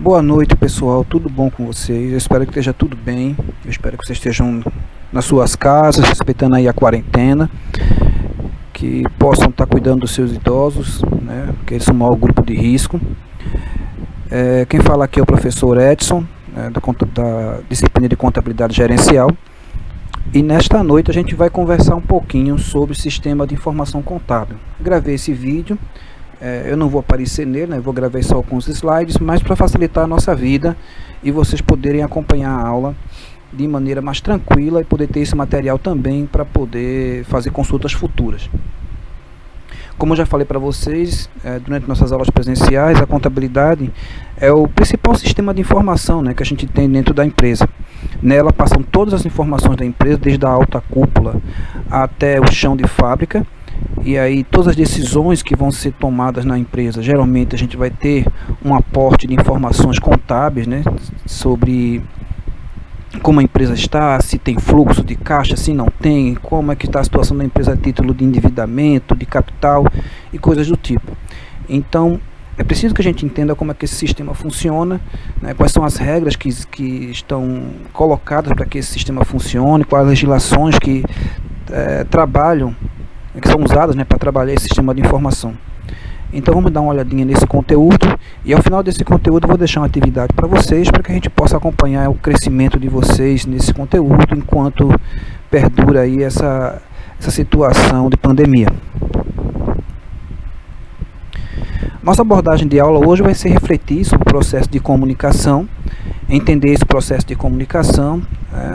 Boa noite, pessoal, tudo bom com vocês? Eu espero que esteja tudo bem. Eu espero que vocês estejam nas suas casas, respeitando aí a quarentena, que possam estar cuidando dos seus idosos, né, porque eles são um maior grupo de risco. Quem fala aqui é o professor Edson, da disciplina de contabilidade gerencial. E nesta noite a gente vai conversar um pouquinho sobre o sistema de informação contábil. Gravei esse vídeo. Eu não vou aparecer nele, né? Vou gravar só alguns slides, mas para facilitar a nossa vida e vocês poderem acompanhar a aula de maneira mais tranquila e poder ter esse material também para poder fazer consultas futuras. Como eu já falei para vocês, durante nossas aulas presenciais, a contabilidade é o principal sistema de informação, né, que a gente tem dentro da empresa. Nela passam todas as informações da empresa, desde a alta cúpula até o chão de fábrica. E aí todas as decisões que vão ser tomadas na empresa, geralmente a gente vai ter um aporte de informações contábeis, né, sobre como a empresa está, se tem fluxo de caixa, se não tem, como é que está a situação da empresa a título de endividamento, de capital e coisas do tipo. Então é preciso que a gente entenda como é que esse sistema funciona, né, quais são as regras que estão colocadas para que esse sistema funcione, quais as legislações que trabalham, que são usadas, né, para trabalhar esse sistema de informação. Então vamos dar uma olhadinha nesse conteúdo e ao final desse conteúdo eu vou deixar uma atividade para vocês, para que a gente possa acompanhar o crescimento de vocês nesse conteúdo enquanto perdura aí essa situação de pandemia. Nossa abordagem de aula hoje vai ser refletir sobre o processo de comunicação, entender esse processo de comunicação,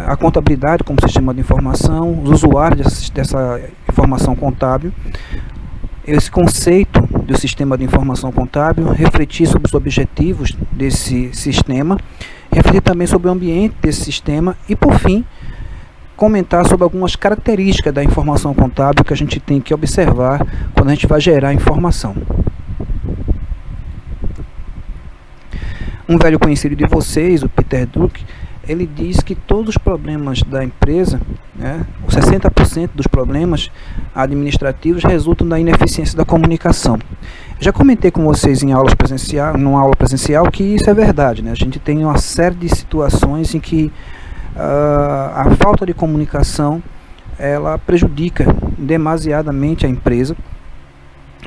a contabilidade como sistema de informação, os usuários dessa informação contábil, esse conceito do sistema de informação contábil, refletir sobre os objetivos desse sistema, refletir também sobre o ambiente desse sistema e, por fim, comentar sobre algumas características da informação contábil que a gente tem que observar quando a gente vai gerar informação. Um velho conhecido de vocês, o Peter Drucker, ele diz que todos os problemas da empresa, né, 60% dos problemas administrativos resultam da ineficiência da comunicação. Já comentei com vocês numa aula presencial que isso é verdade, né? A gente tem uma série de situações em que a falta de comunicação ela prejudica demasiadamente a empresa,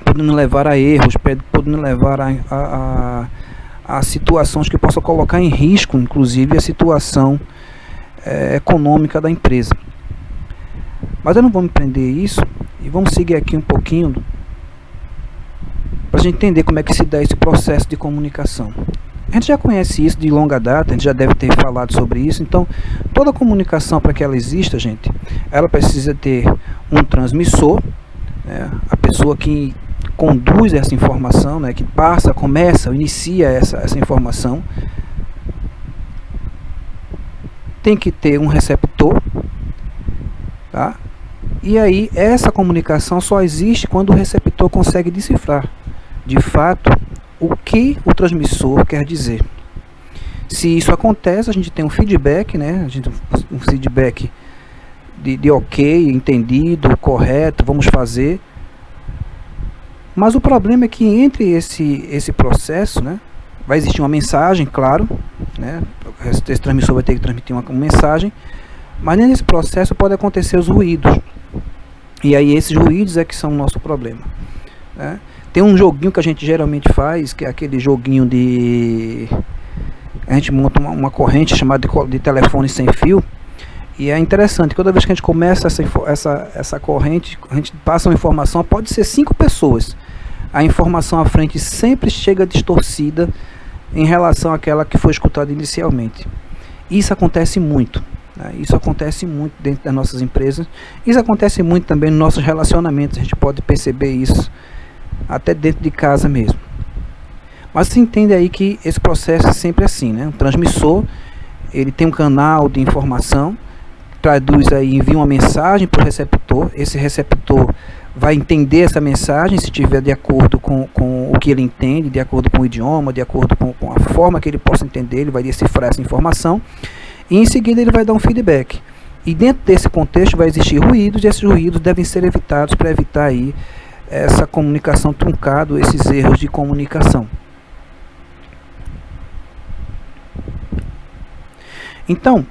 podendo levar a erros, podendo levar a situações que possam colocar em risco, inclusive, a situação econômica da empresa. Mas eu não vou me prender isso e vamos seguir aqui um pouquinho para a gente entender como é que se dá esse processo de comunicação. A gente já conhece isso de longa data, a gente já deve ter falado sobre isso. Então, toda comunicação, para que ela exista, gente, ela precisa ter um transmissor, né, a pessoa que conduz essa informação, né, que inicia essa informação. Tem que ter um receptor, tá? E aí essa comunicação só existe quando o receptor consegue decifrar, de fato, o que o transmissor quer dizer. Se isso acontece, a gente tem um feedback, né? Um feedback de ok, entendido, correto, vamos fazer. Mas o problema é que entre esse processo, né, vai existir uma mensagem, claro, né, esse transmissor vai ter que transmitir uma mensagem, mas nesse processo pode acontecer os ruídos. E aí esses ruídos é que são o nosso problema, né? Tem um joguinho que a gente geralmente faz, que é aquele joguinho a gente monta uma corrente chamada de telefone sem fio. E é interessante, toda vez que a gente começa essa corrente, a gente passa uma informação, pode ser 5 pessoas. A informação à frente sempre chega distorcida em relação àquela que foi escutada inicialmente. Isso acontece muito, né? Isso acontece muito dentro das nossas empresas. Isso acontece muito também nos nossos relacionamentos. A gente pode perceber isso até dentro de casa mesmo. Mas você entende aí que esse processo é sempre assim, né? Um transmissor, ele tem um canal de informação, traduz aí, envia uma mensagem para o receptor. Esse receptor vai entender essa mensagem, se estiver de acordo com o que ele entende, de acordo com o idioma, de acordo com a forma que ele possa entender, ele vai decifrar essa informação e em seguida ele vai dar um feedback. E dentro desse contexto vai existir ruídos e esses ruídos devem ser evitados para evitar aí essa comunicação truncada, esses erros de comunicação. Então,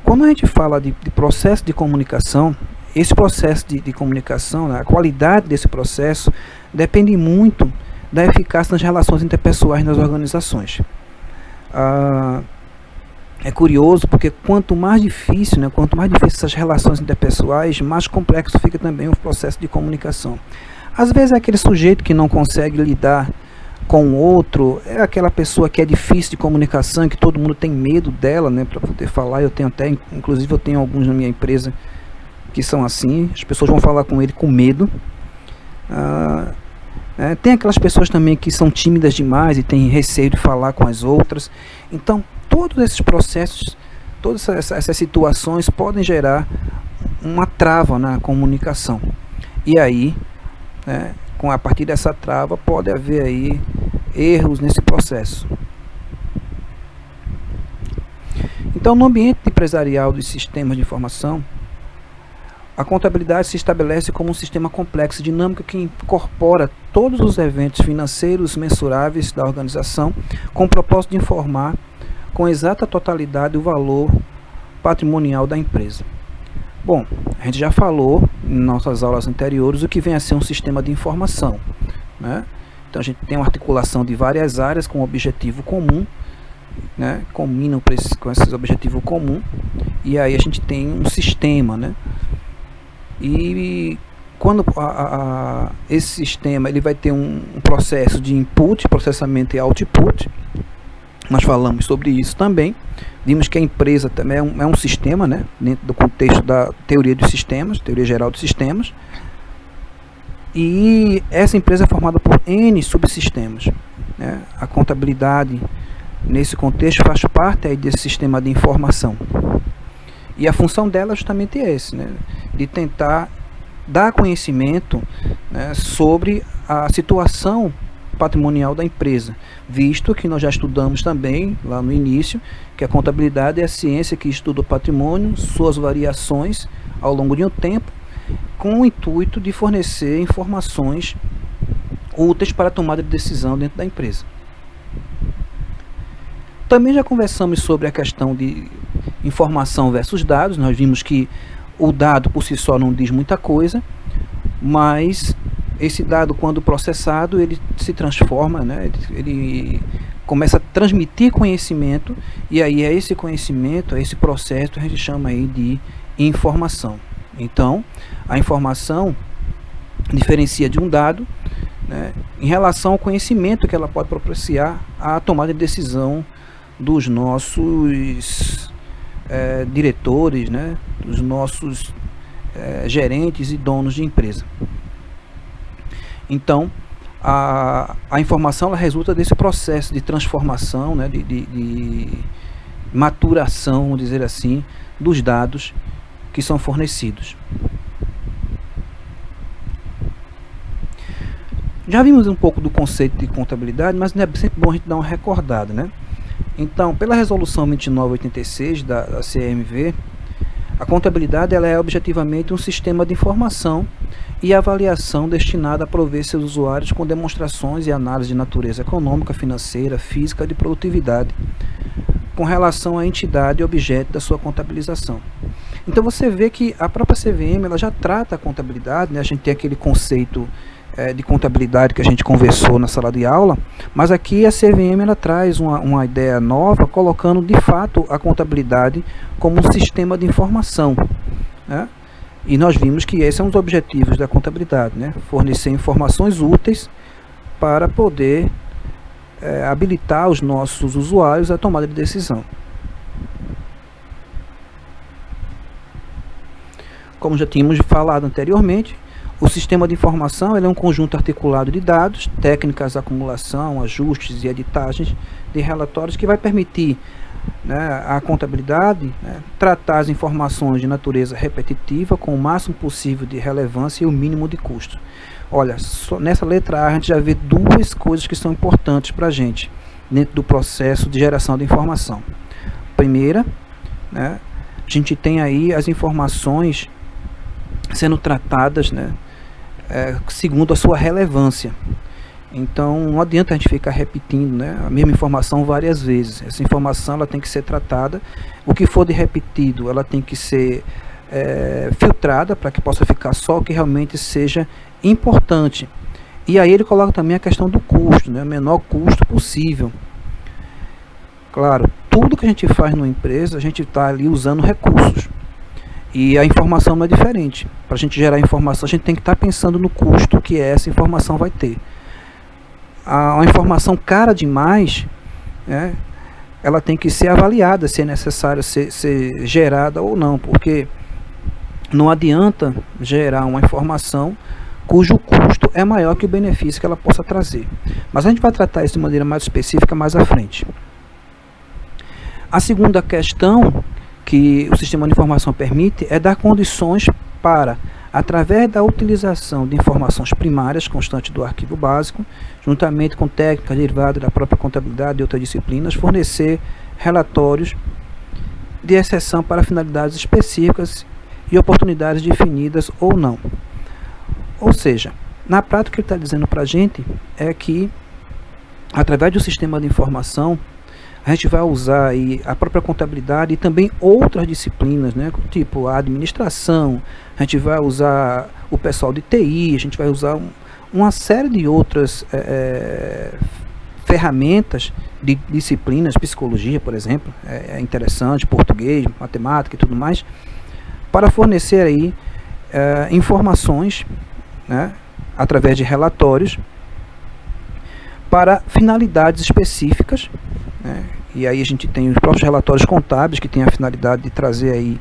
quando a gente fala de processo de comunicação, esse processo de comunicação, né, a qualidade desse processo depende muito da eficácia nas relações interpessoais nas organizações. É curioso porque quanto mais difícil essas relações interpessoais, mais complexo fica também o processo de comunicação. Às vezes é aquele sujeito que não consegue lidar com o outro, é aquela pessoa que é difícil de comunicação, que todo mundo tem medo dela, né, para poder falar. Eu tenho até, inclusive eu tenho alguns na minha empresa que são assim, as pessoas vão falar com ele com medo. Tem aquelas pessoas também que são tímidas demais e têm receio de falar com as outras. Então, todos esses processos, todas essas situações podem gerar uma trava na comunicação. E aí, a partir dessa trava, pode haver aí erros nesse processo. Então, no ambiente empresarial dos sistemas de informação, a contabilidade se estabelece como um sistema complexo e dinâmico que incorpora todos os eventos financeiros mensuráveis da organização com o propósito de informar com exata totalidade o valor patrimonial da empresa. Bom, a gente já falou em nossas aulas anteriores o que vem a ser um sistema de informação, né? Então a gente tem uma articulação de várias áreas com objetivo comum, né? Combinam com esse objetivo comum, e aí a gente tem um sistema, né? E quando esse sistema ele vai ter um processo de input, processamento e output, nós falamos sobre isso também. Vimos que a empresa também é um sistema, né, dentro do contexto da teoria dos sistemas, teoria geral dos sistemas. E essa empresa é formada por N subsistemas, né? A contabilidade, nesse contexto, faz parte aí desse sistema de informação. E a função dela é justamente esse, né, de tentar dar conhecimento, né, sobre a situação patrimonial da empresa, visto que nós já estudamos também lá no início que a contabilidade é a ciência que estuda o patrimônio, suas variações ao longo de um tempo, com o intuito de fornecer informações úteis para a tomada de decisão dentro da empresa. Também já conversamos sobre a questão de informação versus dados. Nós vimos que o dado por si só não diz muita coisa, mas esse dado, quando processado, ele se transforma, né? Ele começa a transmitir conhecimento, e aí é esse conhecimento, é esse processo que a gente chama aí de informação. Então, a informação diferencia de um dado, né, em relação ao conhecimento que ela pode propiciar à tomada de decisão dos nossos diretores, né, dos nossos gerentes e donos de empresa. Então, a informação ela resulta desse processo de transformação, né, de maturação, vamos dizer assim, dos dados que são fornecidos. Já vimos um pouco do conceito de contabilidade, mas é sempre bom a gente dar uma recordada, né? Então, pela resolução 2986 da CMV, a contabilidade ela é objetivamente um sistema de informação e avaliação destinado a prover seus usuários com demonstrações e análise de natureza econômica, financeira, física e de produtividade com relação à entidade e objeto da sua contabilização. Então você vê que a própria CVM ela já trata a contabilidade, né? A gente tem aquele conceito de contabilidade que a gente conversou na sala de aula, mas aqui a CVM ela traz uma ideia nova, colocando de fato a contabilidade como um sistema de informação, né? E nós vimos que esse é um dos objetivos da contabilidade, né? Fornecer informações úteis para poder habilitar os nossos usuários à tomada de decisão. Como já tínhamos falado anteriormente, o sistema de informação ele é um conjunto articulado de dados, técnicas de acumulação, ajustes e editagens de relatórios que vai permitir, né, a contabilidade, né, tratar as informações de natureza repetitiva com o máximo possível de relevância e o mínimo de custo. Olha, nessa letra A a gente já vê duas coisas que são importantes para a gente dentro do processo de geração de informação. Primeira, né, a gente tem aí as informações sendo tratadas, né, segundo a sua relevância. Então não adianta a gente ficar repetindo, né, a mesma informação várias vezes. Essa informação ela tem que ser tratada, o que for de repetido ela tem que ser filtrada para que possa ficar só o que realmente seja importante. E aí ele coloca também a questão do custo, né, o menor custo possível. Claro, tudo que a gente faz numa empresa, a gente está ali usando recursos. E a informação não é diferente. Para a gente gerar informação, a gente tem que estar pensando no custo que essa informação vai ter. Uma informação cara demais, né, ela tem que ser avaliada se é necessário ser gerada ou não, porque não adianta gerar uma informação cujo custo é maior que o benefício que ela possa trazer. Mas a gente vai tratar isso de maneira mais específica mais à frente. A segunda questão que o sistema de informação permite é dar condições para, através da utilização de informações primárias constantes do arquivo básico, juntamente com técnicas derivadas da própria contabilidade e outras disciplinas, fornecer relatórios de exceção para finalidades específicas e oportunidades definidas ou não. Ou seja, na prática o que ele está dizendo para a gente é que, através do sistema de informação, a gente vai usar aí a própria contabilidade e também outras disciplinas, né, tipo a administração, a gente vai usar o pessoal de TI, a gente vai usar uma série de outras ferramentas de disciplinas, psicologia, por exemplo, é interessante, português, matemática e tudo mais, para fornecer aí informações, né, através de relatórios para finalidades específicas, né, e aí a gente tem os próprios relatórios contábeis que tem a finalidade de trazer aí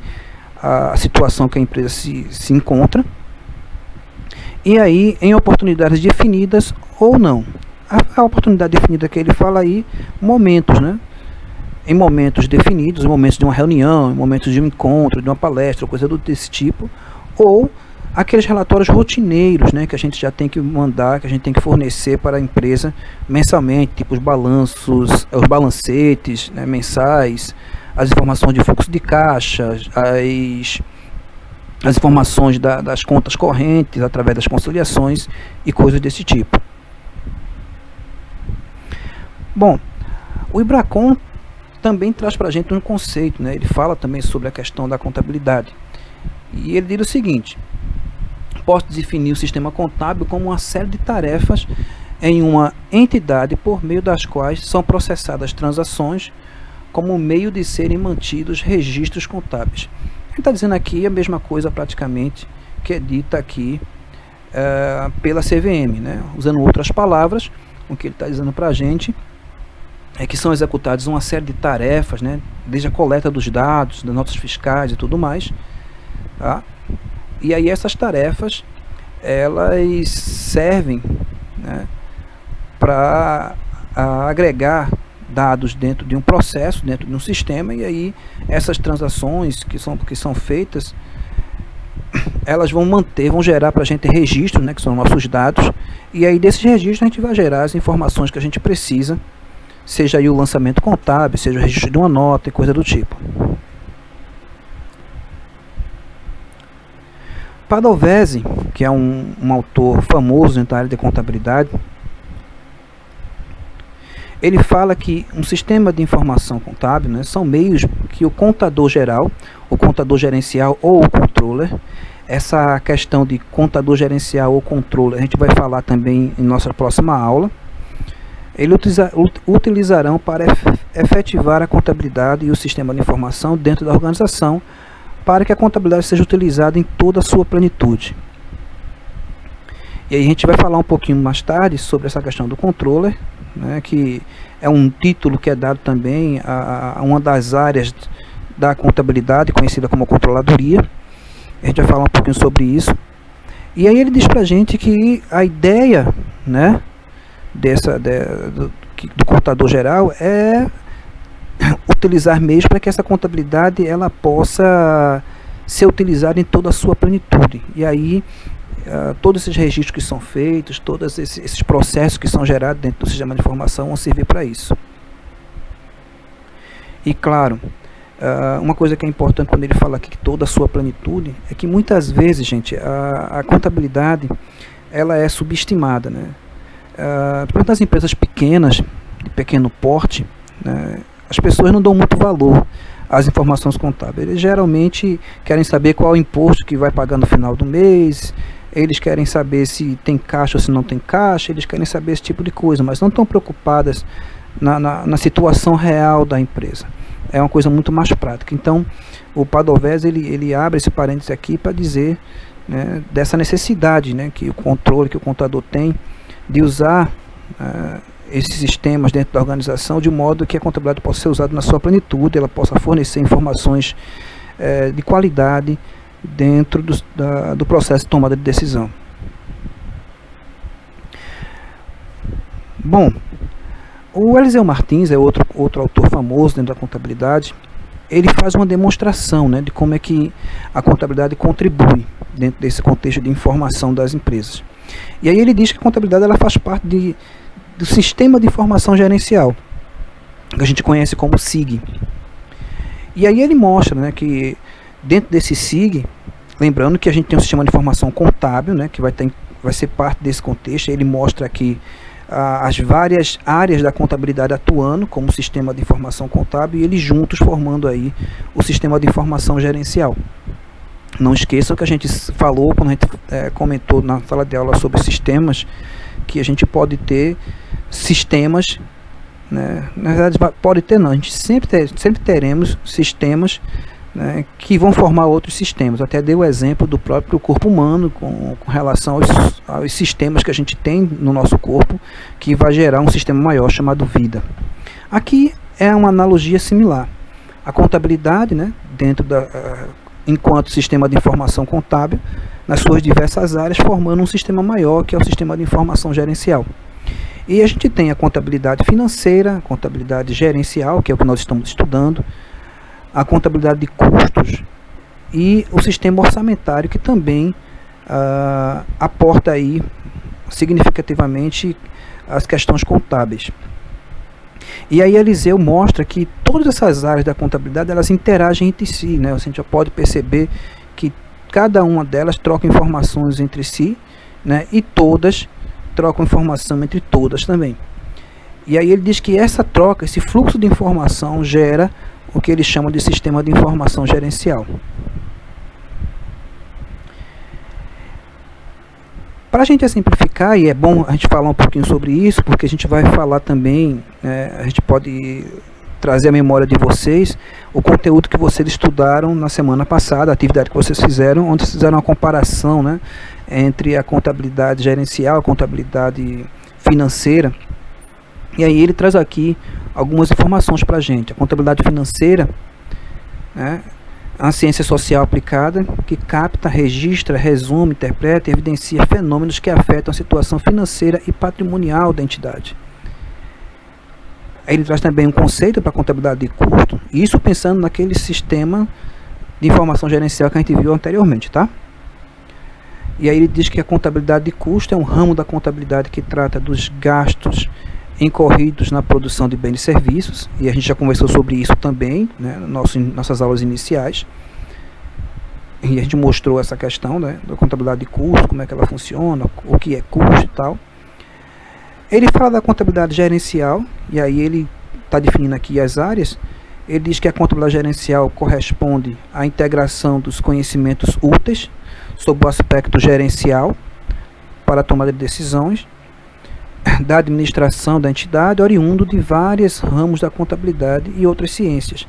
a situação que a empresa se encontra, e aí em oportunidades definidas ou não. A oportunidade definida que ele fala aí, momentos, né? Em momentos definidos, em momentos de uma reunião, em momentos de um encontro, de uma palestra, coisa desse tipo, ou aqueles relatórios rotineiros, né, que a gente já tem que mandar, que a gente tem que fornecer para a empresa mensalmente, tipo os balanços, os balancetes, né, mensais, as informações de fluxo de caixa, as informações das contas correntes através das conciliações e coisas desse tipo. Bom, o IBRACON também traz para a gente um conceito, né? Ele fala também sobre a questão da contabilidade. E ele diz o seguinte: posso definir o sistema contábil como uma série de tarefas em uma entidade por meio das quais são processadas transações como meio de serem mantidos registros contábeis. Ele está dizendo aqui a mesma coisa praticamente que é dita aqui pela CVM, né? Usando outras palavras, o que ele está dizendo para a gente é que são executadas uma série de tarefas, né? Desde a coleta dos dados, das notas fiscais e tudo mais, tá? E aí essas tarefas, elas servem, né, para agregar dados dentro de um processo, dentro de um sistema, e aí essas transações que são feitas, elas vão gerar para a gente registros, né, que são nossos dados, e aí desses registros a gente vai gerar as informações que a gente precisa, seja aí o lançamento contábil, seja o registro de uma nota e coisa do tipo. Padovese, que é um autor famoso na área de contabilidade, ele fala que um sistema de informação contábil, né, são meios que o contador geral, o contador gerencial ou o controller, essa questão de contador gerencial ou controller, a gente vai falar também em nossa próxima aula, eles utilizarão para efetivar a contabilidade e o sistema de informação dentro da organização, para que a contabilidade seja utilizada em toda a sua plenitude. E aí a gente vai falar um pouquinho mais tarde sobre essa questão do controller, né, que é um título que é dado também a uma das áreas da contabilidade, conhecida como controladoria. A gente vai falar um pouquinho sobre isso. E aí ele diz para a gente que a ideia, né, do contador geral é utilizar meios para que essa contabilidade ela possa ser utilizada em toda a sua plenitude. E aí todos esses registros que são feitos, todos esses processos que são gerados dentro do sistema de informação vão servir para isso. E claro, uma coisa que é importante quando ele fala aqui que toda a sua plenitude, é que muitas vezes, gente, a contabilidade ela é subestimada, né? principalmente nas empresas pequenas, de pequeno porte, né, as pessoas não dão muito valor às informações contábeis. Eles geralmente querem saber qual é o imposto que vai pagar no final do mês, eles querem saber se tem caixa ou se não tem caixa, eles querem saber esse tipo de coisa, mas não estão preocupadas na situação real da empresa. É uma coisa muito mais prática. Então, o Padovese, ele abre esse parênteses aqui para dizer, né, dessa necessidade, né, que o controle, que o contador tem de usar esses sistemas dentro da organização de modo que a contabilidade possa ser usada na sua plenitude, ela possa fornecer informações de qualidade dentro do processo de tomada de decisão. Bom, o Eliseu Martins é outro autor famoso dentro da contabilidade. Ele faz uma demonstração, né, de como é que a contabilidade contribui dentro desse contexto de informação das empresas. E aí ele diz que a contabilidade ela faz parte do sistema de informação gerencial, que a gente conhece como SIG. E aí ele mostra, né, que dentro desse SIG, lembrando que a gente tem um sistema de informação contábil, né, que vai ser parte desse contexto. Ele mostra aqui as várias áreas da contabilidade atuando como sistema de informação contábil e eles juntos formando aí o sistema de informação gerencial. Não esqueçam que a gente falou, quando a gente comentou na sala de aula sobre sistemas, que a gente pode ter sistemas, né, na verdade pode ter não, a gente sempre teremos sistemas, né, que vão formar outros sistemas. Até dei o exemplo do próprio corpo humano com relação aos sistemas que a gente tem no nosso corpo, que vai gerar um sistema maior chamado vida. Aqui é uma analogia similar. A contabilidade, né, enquanto sistema de informação contábil, nas suas diversas áreas, formando um sistema maior, que é o sistema de informação gerencial. E a gente tem a contabilidade financeira, a contabilidade gerencial, que é o que nós estamos estudando, a contabilidade de custos e o sistema orçamentário, que também aporta aí significativamente as questões contábeis. E aí Eliseu mostra que todas essas áreas da contabilidade elas interagem entre si, né? A gente já pode perceber que cada uma delas troca informações entre si, né? E todas trocam informação entre todas também. E aí ele diz que essa troca, esse fluxo de informação gera o que ele chama de sistema de informação gerencial. Para a gente simplificar, e é bom a gente falar um pouquinho sobre isso, porque a gente vai falar também, a gente pode trazer à memória de vocês o conteúdo que vocês estudaram na semana passada, a atividade que vocês fizeram, onde vocês fizeram uma comparação, né, entre a contabilidade gerencial, a contabilidade financeira. E aí ele traz aqui algumas informações para a gente. A contabilidade financeira, né, é uma ciência social aplicada que capta, registra, resume, interpreta e evidencia fenômenos que afetam a situação financeira e patrimonial da entidade. Aí ele traz também um conceito para a contabilidade de custo, isso pensando naquele sistema de informação gerencial que a gente viu anteriormente, tá? E aí ele diz que a contabilidade de custo é um ramo da contabilidade que trata dos gastos incorridos na produção de bens e serviços, e a gente já conversou sobre isso também, né, nossas aulas iniciais, e a gente mostrou essa questão, né, da contabilidade de custo, como é que ela funciona, o que é custo e tal. Ele fala da contabilidade gerencial, e aí ele está definindo aqui as áreas. Ele diz que a contabilidade gerencial corresponde à integração dos conhecimentos úteis sob o aspecto gerencial para a tomada de decisões da administração da entidade, oriundo de vários ramos da contabilidade e outras ciências.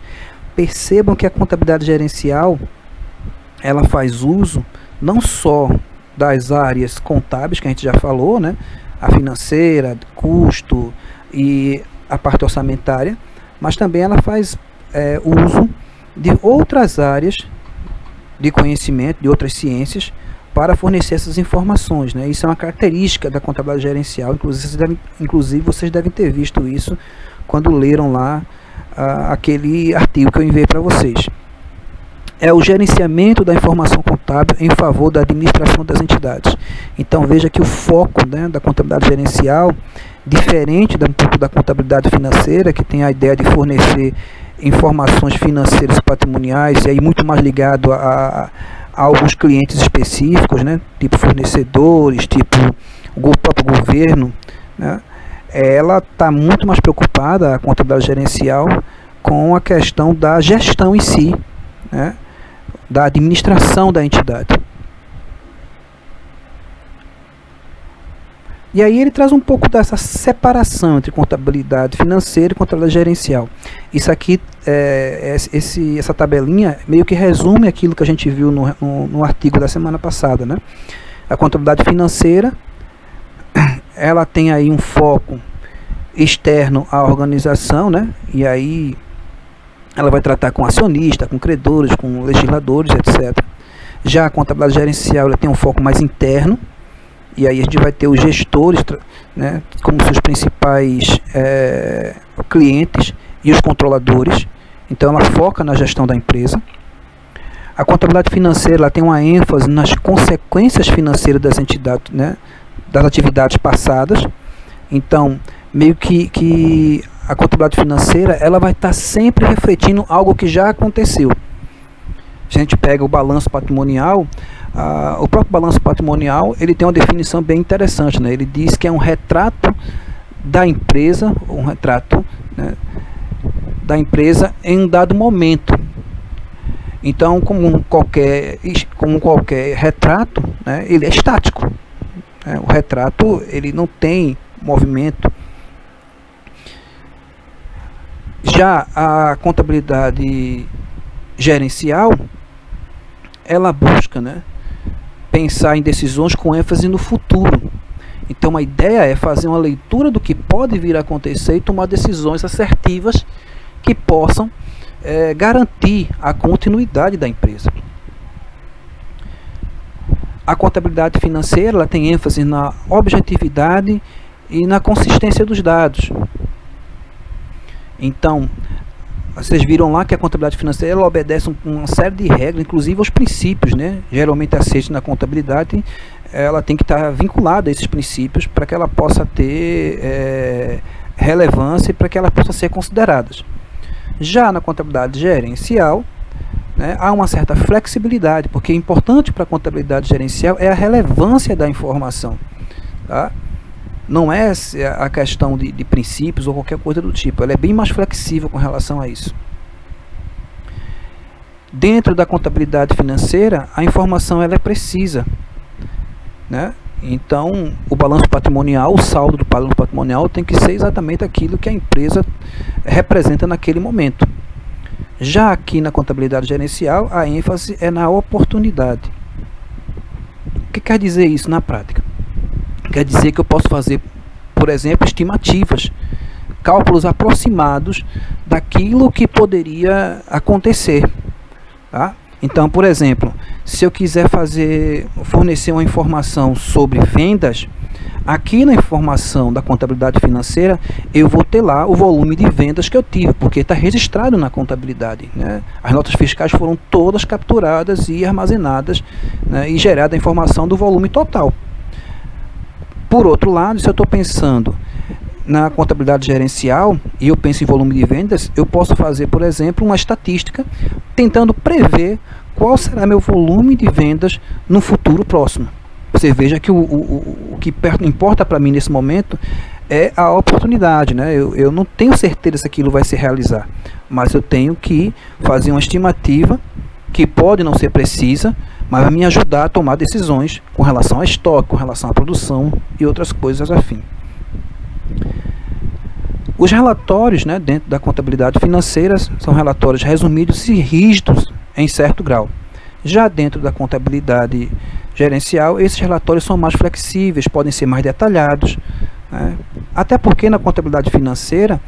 Percebam que a contabilidade gerencial ela faz uso não só das áreas contábeis que a gente já falou, né, a financeira, custo e a parte orçamentária, mas também ela faz uso de outras áreas de conhecimento, de outras ciências, para fornecer essas informações, né? Isso é uma característica da contabilidade gerencial, inclusive vocês devem ter visto isso quando leram lá aquele artigo que eu enviei para vocês. É o gerenciamento da informação contábil em favor da administração das entidades. Então veja que o foco, né, da contabilidade gerencial, diferente um pouco da contabilidade financeira, que tem a ideia de fornecer informações financeiras e patrimoniais, e aí muito mais ligado a alguns clientes específicos, né, tipo fornecedores, tipo o próprio governo, né, ela está muito mais preocupada, a contabilidade gerencial, com a questão da gestão em si, né, da administração da entidade. E aí ele traz um pouco dessa separação entre contabilidade financeira e contabilidade gerencial. Isso aqui, essa tabelinha meio que resume aquilo que a gente viu no artigo da semana passada, né? A contabilidade financeira, ela tem aí um foco externo à organização, né? E aí ela vai tratar com acionistas, com credores, com legisladores, etc. Já a contabilidade gerencial, ela tem um foco mais interno. E aí a gente vai ter os gestores, né, como seus principais clientes, e os controladores. Então ela foca na gestão da empresa. A contabilidade financeira, ela tem uma ênfase nas consequências financeiras das entidades, né, das atividades passadas. Então, meio que a contabilidade financeira, ela vai estar sempre refletindo algo que já aconteceu. Se a gente pega o balanço patrimonial, o próprio balanço patrimonial, ele tem uma definição bem interessante, né? Ele diz que é um retrato da empresa, um retrato, né, da empresa em um dado momento. Então, como qualquer retrato, né, ele é estático, né? O retrato, ele não tem movimento. Já a contabilidade gerencial, ela busca, né, pensar em decisões com ênfase no futuro. Então a ideia é fazer uma leitura do que pode vir a acontecer e tomar decisões assertivas que possam garantir a continuidade da empresa. A contabilidade financeira, ela tem ênfase na objetividade e na consistência dos dados. Então, vocês viram lá que a contabilidade financeira, ela obedece uma série de regras, inclusive aos princípios, né, geralmente aceitos na contabilidade. Ela tem que estar vinculada a esses princípios para que ela possa ter relevância e para que ela possa ser consideradas. Já na contabilidade gerencial, né, há uma certa flexibilidade, porque importante para a contabilidade gerencial é a relevância da informação, tá? Não é a questão de princípios ou qualquer coisa do tipo, ela é bem mais flexível com relação a isso. Dentro da contabilidade financeira, a informação ela é precisa, né? Então, o balanço patrimonial, o saldo do balanço patrimonial tem que ser exatamente aquilo que a empresa representa naquele momento. Já aqui na contabilidade gerencial, a ênfase é na oportunidade. O que quer dizer isso na prática? Quer dizer que eu posso fazer, por exemplo, estimativas, cálculos aproximados daquilo que poderia acontecer, tá? Então, por exemplo, se eu quiser fornecer uma informação sobre vendas, aqui na informação da contabilidade financeira, eu vou ter lá o volume de vendas que eu tive, porque está registrado na contabilidade, né? As notas fiscais foram todas capturadas e armazenadas, né, e gerada a informação do volume total. Por outro lado, se eu estou pensando na contabilidade gerencial e eu penso em volume de vendas, eu posso fazer, por exemplo, uma estatística tentando prever qual será meu volume de vendas no futuro próximo. Você veja que o que importa para mim nesse momento é a oportunidade, né? Eu não tenho certeza se aquilo vai se realizar, mas eu tenho que fazer uma estimativa que pode não ser precisa, mas vai me ajudar a tomar decisões com relação a estoque, com relação à produção e outras coisas afim. Os relatórios, né, dentro da contabilidade financeira são relatórios resumidos e rígidos em certo grau. Já dentro da contabilidade gerencial, esses relatórios são mais flexíveis, podem ser mais detalhados, né? Até porque na contabilidade financeira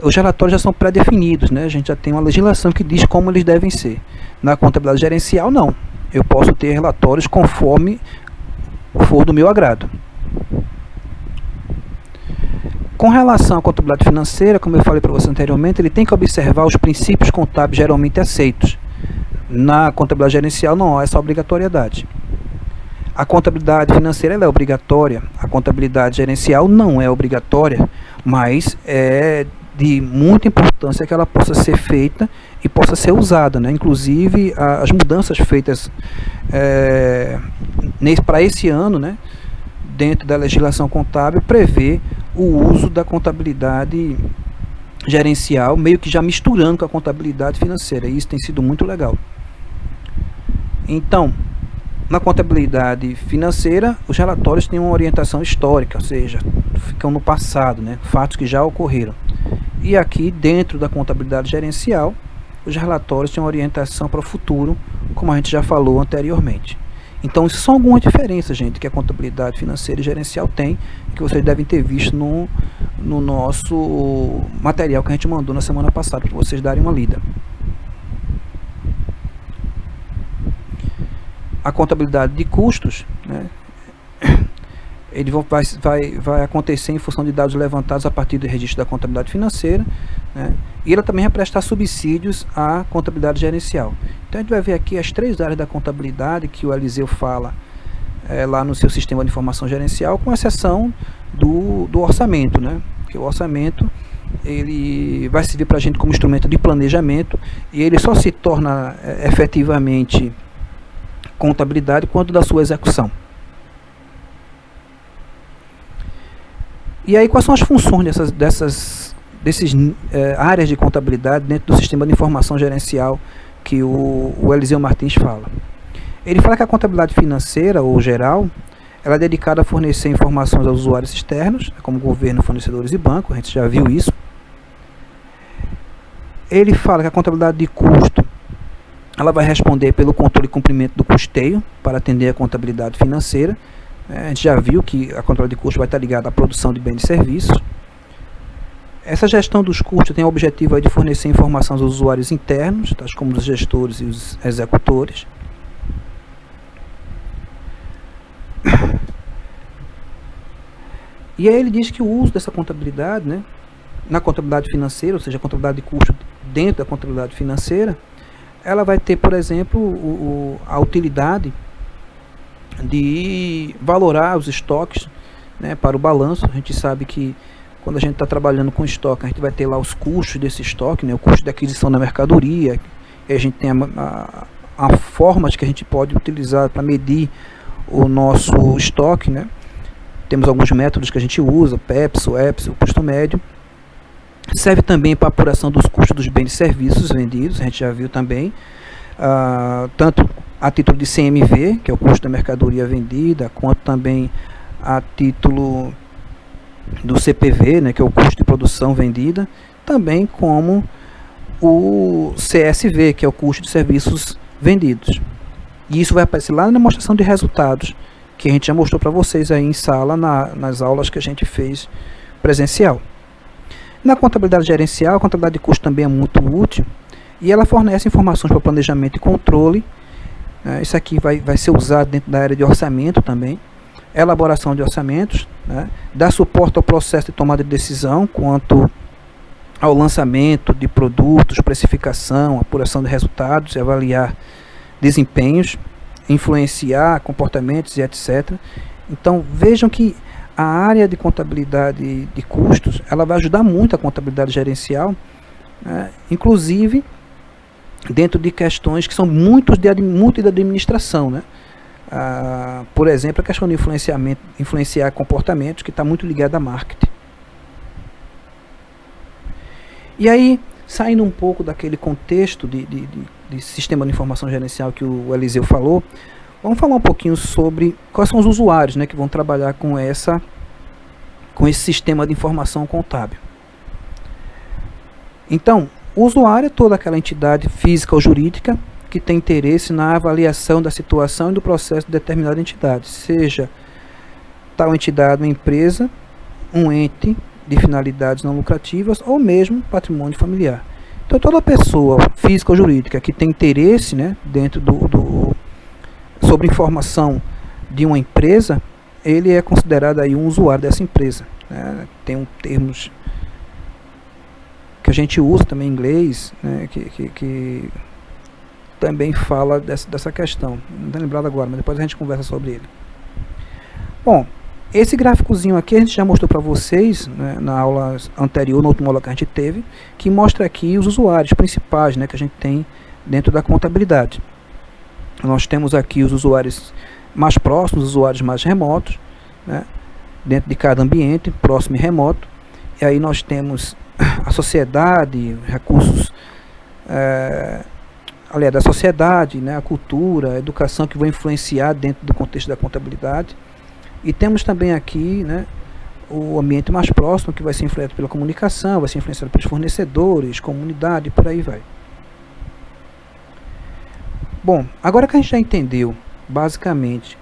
os relatórios já são pré-definidos, né? A gente já tem uma legislação que diz como eles devem ser. Na contabilidade gerencial, não. Eu posso ter relatórios conforme for do meu agrado. Com relação à contabilidade financeira, como eu falei para você anteriormente, ele tem que observar os princípios contábeis geralmente aceitos. Na contabilidade gerencial não há essa obrigatoriedade. A contabilidade financeira ela é obrigatória, a contabilidade gerencial não é obrigatória, mas é de muita importância que ela possa ser feita e possa ser usada, né? Inclusive as mudanças feitas para esse ano, né, dentro da legislação contábil, prevê o uso da contabilidade gerencial, meio que já misturando com a contabilidade financeira, e isso tem sido muito legal. Então, na contabilidade financeira, os relatórios têm uma orientação histórica, ou seja, ficam no passado, né, fatos que já ocorreram. E aqui, dentro da contabilidade gerencial, os relatórios têm uma orientação para o futuro, como a gente já falou anteriormente. Então, isso são algumas diferenças, gente, que a contabilidade financeira e gerencial tem, que vocês devem ter visto no nosso material que a gente mandou na semana passada, para vocês darem uma lida. A contabilidade de custos, né, ele vai acontecer em função de dados levantados a partir do registro da contabilidade financeira, né, e ela também vai prestar subsídios à contabilidade gerencial. Então a gente vai ver aqui as 3 áreas da contabilidade que o Eliseu fala lá no seu sistema de informação gerencial, com exceção do orçamento, né, porque o orçamento ele vai servir para a gente como instrumento de planejamento, e ele só se torna efetivamente contabilidade quanto da sua execução. E aí, quais são as funções dessas áreas de contabilidade dentro do sistema de informação gerencial que o Eliseu Martins fala? Ele fala que a contabilidade financeira, ou geral, ela é dedicada a fornecer informações aos usuários externos, como governo, fornecedores e bancos, a gente já viu isso. Ele fala que a contabilidade de custo, ela vai responder pelo controle e cumprimento do custeio para atender a contabilidade financeira. A gente já viu que a contabilidade de custos vai estar ligada à produção de bens e serviços. Essa gestão dos custos tem o objetivo de fornecer informação aos usuários internos, tais como os gestores e os executores. E aí ele diz que o uso dessa contabilidade, né, na contabilidade financeira, ou seja, a contabilidade de custo dentro da contabilidade financeira, ela vai ter, por exemplo, a utilidade de valorar os estoques, né, para o balanço. A gente sabe que quando a gente está trabalhando com estoque, a gente vai ter lá os custos desse estoque, né, o custo de aquisição da mercadoria, e a gente tem a formas que a gente pode utilizar para medir o nosso estoque, né. Temos alguns métodos que a gente usa, PEPS, o EPS, o custo médio. Serve também para a apuração dos custos dos bens e serviços vendidos, a gente já viu também, tanto a título de CMV, que é o custo da mercadoria vendida, quanto também a título do CPV, né, que é o custo de produção vendida, também como o CSV, que é o custo de serviços vendidos. E isso vai aparecer lá na demonstração de resultados, que a gente já mostrou para vocês aí em sala, nas aulas que a gente fez presencial. Na contabilidade gerencial, a contabilidade de custo também é muito útil, e ela fornece informações para planejamento e controle. Isso aqui vai ser usado dentro da área de orçamento também, elaboração de orçamentos, né, dá suporte ao processo de tomada de decisão quanto ao lançamento de produtos, precificação, apuração de resultados, avaliar desempenhos, influenciar comportamentos e etc. Então vejam que a área de contabilidade de custos, ela vai ajudar muito a contabilidade gerencial, né, inclusive dentro de questões que são muito de administração, né? Por exemplo, a questão de influenciar comportamentos, que está muito ligada a marketing. E aí, saindo um pouco daquele contexto de sistema de informação gerencial que o Eliseu falou, vamos falar um pouquinho sobre quais são os usuários, né, que vão trabalhar com esse sistema de informação contábil. Então, o usuário é toda aquela entidade física ou jurídica que tem interesse na avaliação da situação e do processo de determinada entidade, seja tal entidade uma empresa, um ente de finalidades não lucrativas ou mesmo patrimônio familiar. Então, toda pessoa física ou jurídica que tem interesse, né, dentro sobre informação de uma empresa, ele é considerado aí um usuário dessa empresa, né? Tem termos que a gente usa também em inglês, né, que também fala dessa questão. Não estou lembrado agora, mas depois a gente conversa sobre ele. Bom, esse gráficozinho aqui a gente já mostrou para vocês, né, na aula anterior, na última aula que a gente teve, que mostra aqui os usuários principais, né, que a gente tem dentro da contabilidade. Nós temos aqui os usuários mais próximos, os usuários mais remotos, né, dentro de cada ambiente, próximo e remoto. E aí nós temos a sociedade, recursos aliás, da sociedade, né, a cultura, a educação, que vão influenciar dentro do contexto da contabilidade. E temos também aqui, né, o ambiente mais próximo, que vai ser influenciado pela comunicação, vai ser influenciado pelos fornecedores, comunidade, por aí vai. Bom, agora que a gente já entendeu, basicamente,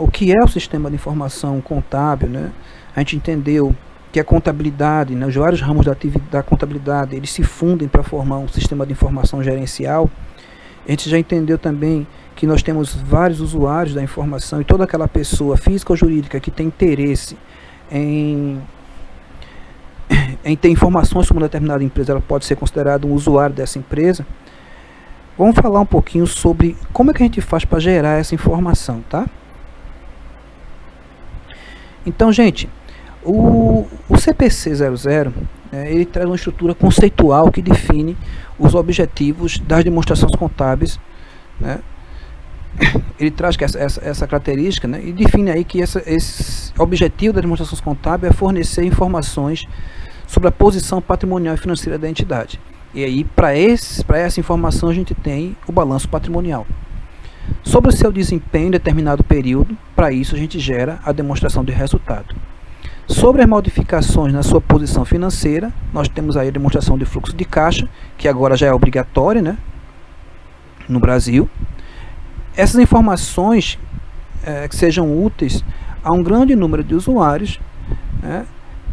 o que é o sistema de informação contábil, né, a gente entendeu que a contabilidade, né, os vários ramos da contabilidade, eles se fundem para formar um sistema de informação gerencial. A gente já entendeu também que nós temos vários usuários da informação, e toda aquela pessoa física ou jurídica que tem interesse em ter informações sobre uma determinada empresa, ela pode ser considerada um usuário dessa empresa. Vamos falar um pouquinho sobre como é que a gente faz para gerar essa informação, tá? Então, gente, o CPC 00, ele traz uma estrutura conceitual que define os objetivos das demonstrações contábeis, né? Ele traz essa característica, né, e define aí que esse objetivo das demonstrações contábeis é fornecer informações sobre a posição patrimonial e financeira da entidade. E aí, para essa informação, a gente tem o balanço patrimonial. Sobre o seu desempenho em determinado período, para isso a gente gera a demonstração de resultado. Sobre as modificações na sua posição financeira, nós temos aí a demonstração de fluxo de caixa, que agora já é obrigatória, né, no Brasil. Essas informações que sejam úteis a um grande número de usuários, né,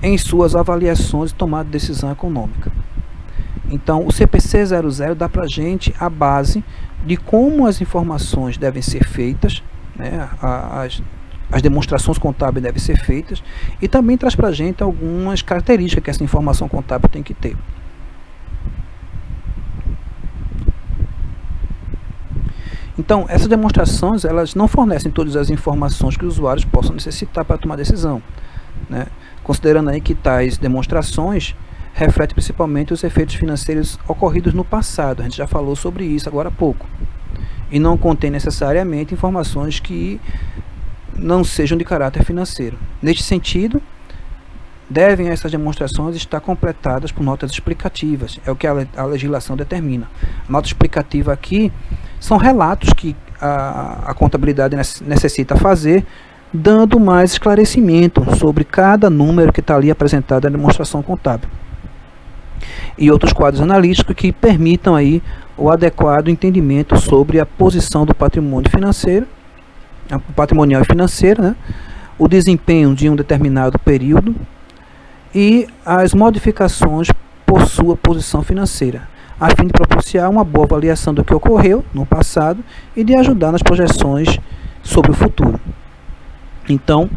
em suas avaliações e tomada de decisão econômica. Então, o CPC 00 dá para a gente a base de como as informações devem ser feitas, né, as demonstrações contábeis devem ser feitas, e também traz para a gente algumas características que essa informação contábil tem que ter. Então, essas demonstrações, elas não fornecem todas as informações que os usuários possam necessitar para tomar decisão, né? Considerando aí que tais demonstrações refletem principalmente os efeitos financeiros ocorridos no passado. A gente já falou sobre isso agora há pouco. E não contém necessariamente informações que não sejam de caráter financeiro. Neste sentido, devem essas demonstrações estar completadas por notas explicativas, é o que a legislação determina. A nota explicativa aqui são relatos que a contabilidade necessita fazer, dando mais esclarecimento sobre cada número que está ali apresentado na demonstração contábil. E outros quadros analíticos que permitam aí o adequado entendimento sobre a posição do patrimônio financeiro, patrimonial e financeiro, né, o desempenho de um determinado período e as modificações por sua posição financeira, a fim de propiciar uma boa avaliação do que ocorreu no passado e de ajudar nas projeções sobre o futuro. Então,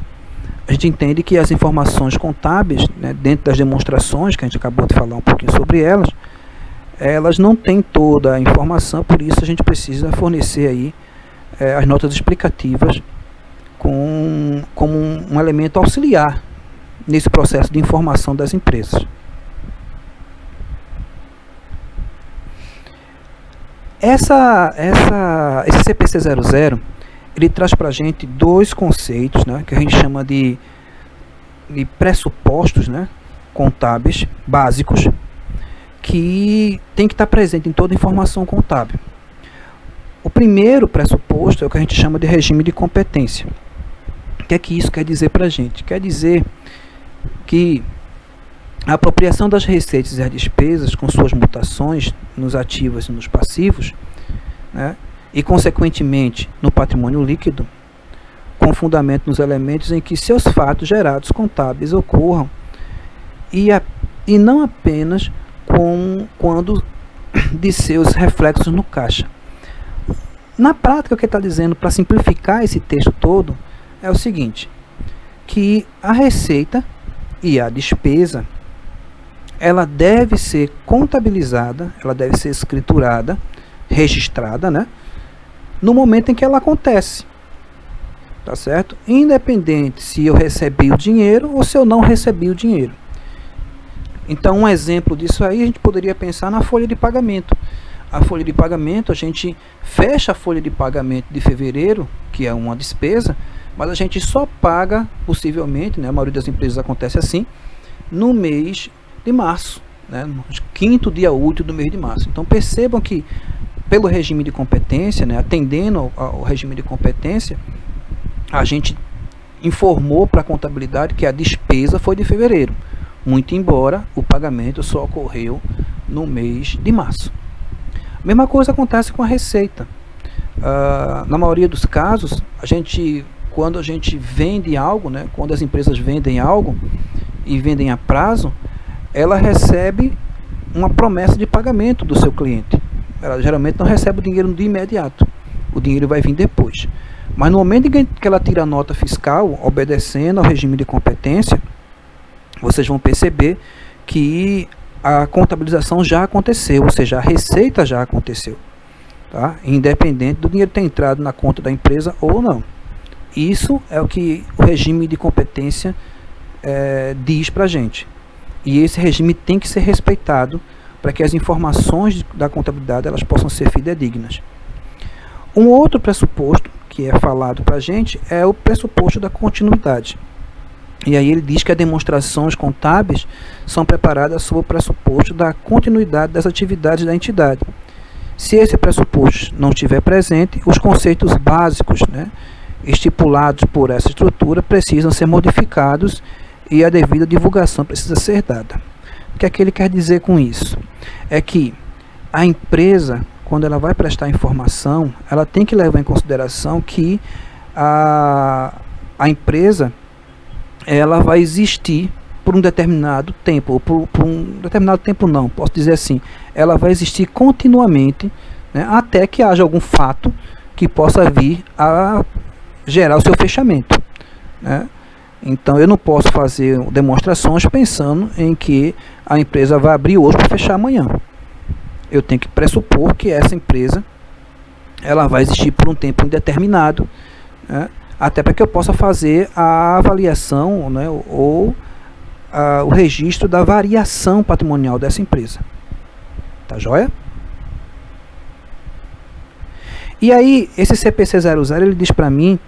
a gente entende que as informações contábeis, né, dentro das demonstrações, que a gente acabou de falar um pouquinho sobre elas não têm toda a informação, por isso a gente precisa fornecer aí as notas explicativas como um elemento auxiliar nesse processo de informação das empresas. Esse CPC 00, ele traz para a gente dois conceitos, né, que a gente chama de pressupostos, né, contábeis básicos, que tem que estar presente em toda informação contábil. O primeiro pressuposto é o que a gente chama de regime de competência. O que é que isso quer dizer para a gente? Quer dizer que a apropriação das receitas e as despesas, com suas mutações nos ativos e nos passivos, né, e consequentemente no patrimônio líquido, com fundamento nos elementos em que seus fatos gerados contábeis ocorram, e não apenas quando de seus reflexos no caixa. Na prática, o que está dizendo, para simplificar esse texto todo, é o seguinte, que a receita e a despesa, ela deve ser contabilizada, ela deve ser escriturada, registrada, né, no momento em que ela acontece, tá certo? Independente se eu recebi o dinheiro ou se eu não recebi o dinheiro. Então, um exemplo disso aí, a gente poderia pensar na folha de pagamento. A folha de pagamento, a gente fecha a folha de pagamento de fevereiro, que é uma despesa, mas a gente só paga, possivelmente, né, a maioria das empresas acontece assim, no mês de março, né, no quinto dia útil do mês de março. Então percebam que, pelo regime de competência, né, atendendo ao regime de competência, a gente informou para a contabilidade que a despesa foi de fevereiro, muito embora o pagamento só ocorreu no mês de março. A mesma coisa acontece com a receita. Na maioria dos casos, quando a gente vende algo, né, quando as empresas vendem algo e vendem a prazo, ela recebe uma promessa de pagamento do seu cliente. Ela geralmente não recebe o dinheiro de imediato, o dinheiro vai vir depois. Mas no momento em que ela tira a nota fiscal, obedecendo ao regime de competência, vocês vão perceber que a contabilização já aconteceu, ou seja, a receita já aconteceu, tá? Independente do dinheiro ter entrado na conta da empresa ou não. Isso é o que o regime de competência diz para a gente. E esse regime tem que ser respeitado para que as informações da contabilidade elas possam ser fidedignas. Um outro pressuposto que é falado para a gente é o pressuposto da continuidade. E aí ele diz que as demonstrações contábeis são preparadas sob o pressuposto da continuidade das atividades da entidade. Se esse pressuposto não estiver presente, os conceitos básicos, né, estipulados por essa estrutura precisam ser modificados e a devida divulgação precisa ser dada. O que é que ele quer dizer com isso? É que a empresa, quando ela vai prestar informação, ela tem que levar em consideração que a empresa ela vai existir por um determinado tempo, ou por um determinado tempo não, posso dizer assim, ela vai existir continuamente, né, até que haja algum fato que possa vir a gerar o seu fechamento, né? Então eu não posso fazer demonstrações pensando em que a empresa vai abrir hoje para fechar amanhã. Eu tenho que pressupor que essa empresa ela vai existir por um tempo indeterminado, né, até para que eu possa fazer a avaliação, né, ou o registro da variação patrimonial dessa empresa. Tá joia? E aí, esse CPC 00, ele diz para mim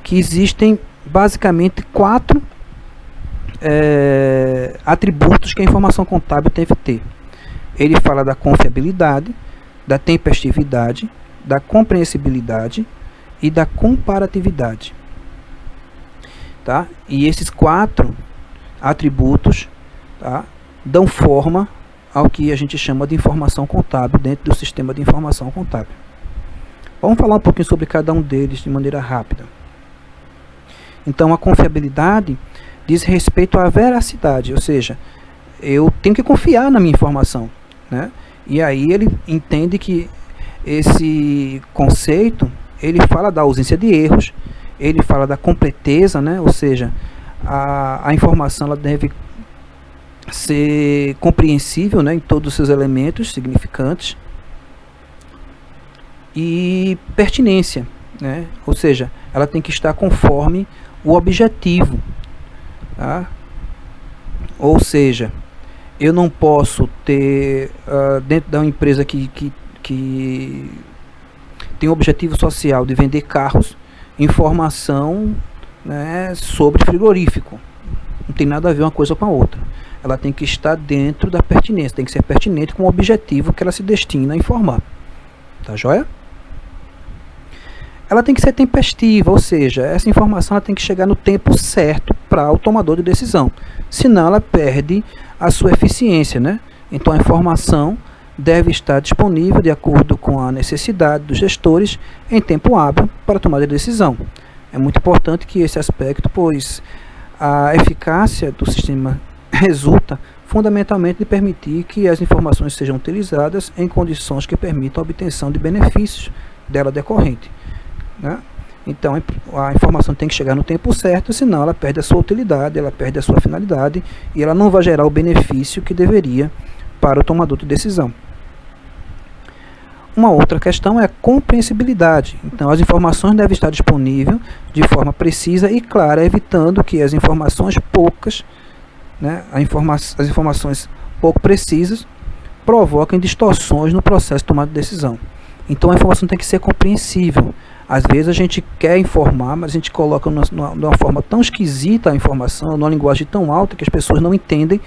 que existem basicamente 4 atributos que a informação contábil deve ter. Ele fala da confiabilidade, da tempestividade, da compreensibilidade e da comparatividade. Tá? E esses 4 atributos, tá, dão forma ao que a gente chama de informação contábil dentro do sistema de informação contábil. Vamos falar um pouquinho sobre cada um deles de maneira rápida. Então, a confiabilidade diz respeito à veracidade, ou seja, eu tenho que confiar na minha informação, né? E aí ele entende que esse conceito, ele fala da ausência de erros, ele fala da completeza, né? Ou seja, a informação ela deve ser compreensível, né, em todos os seus elementos significantes, e pertinência, né? Ou seja, ela tem que estar conforme o objetivo, tá? Ou seja, eu não posso ter dentro da empresa que tem o objetivo social de vender carros, informação, né, sobre frigorífico. Não tem nada a ver uma coisa com a outra. Ela tem que estar dentro da pertinência, tem que ser pertinente com o objetivo que ela se destina a informar. Tá joia? Ela tem que ser tempestiva, ou seja, essa informação ela tem que chegar no tempo certo para o tomador de decisão. Senão ela perde a sua eficiência, né? Então a informação deve estar disponível de acordo com a necessidade dos gestores em tempo hábil para tomar a decisão. É muito importante que esse aspecto, pois a eficácia do sistema resulta fundamentalmente de permitir que as informações sejam utilizadas em condições que permitam a obtenção de benefícios dela decorrente, né? Então a informação tem que chegar no tempo certo, senão ela perde a sua utilidade, ela perde a sua finalidade e ela não vai gerar o benefício que deveria para o tomador de decisão. Uma outra questão é a compreensibilidade. Então as informações devem estar disponíveis de forma precisa e clara, evitando que as informações poucas, né, as informações pouco precisas provoquem distorções no processo de tomada de decisão. Então a informação tem que ser compreensível. Às vezes a gente quer informar, mas a gente coloca de uma forma tão esquisita a informação, numa linguagem tão alta que as pessoas não entendem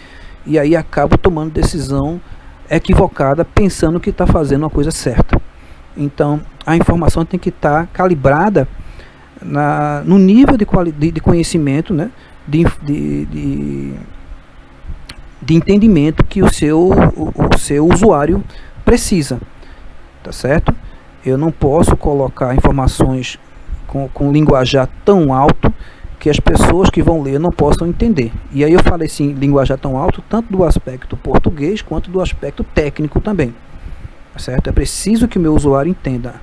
e aí acabam tomando decisão equivocada, pensando que está fazendo uma coisa certa. Então, a informação tem que estar calibrada no nível de conhecimento, né, de entendimento que o seu usuário precisa, tá certo? Eu não posso colocar informações com linguajar tão alto que as pessoas que vão ler não possam entender. E aí eu falei assim, linguajar tão alto, tanto do aspecto português quanto do aspecto técnico também, tá certo? É preciso que o meu usuário entenda.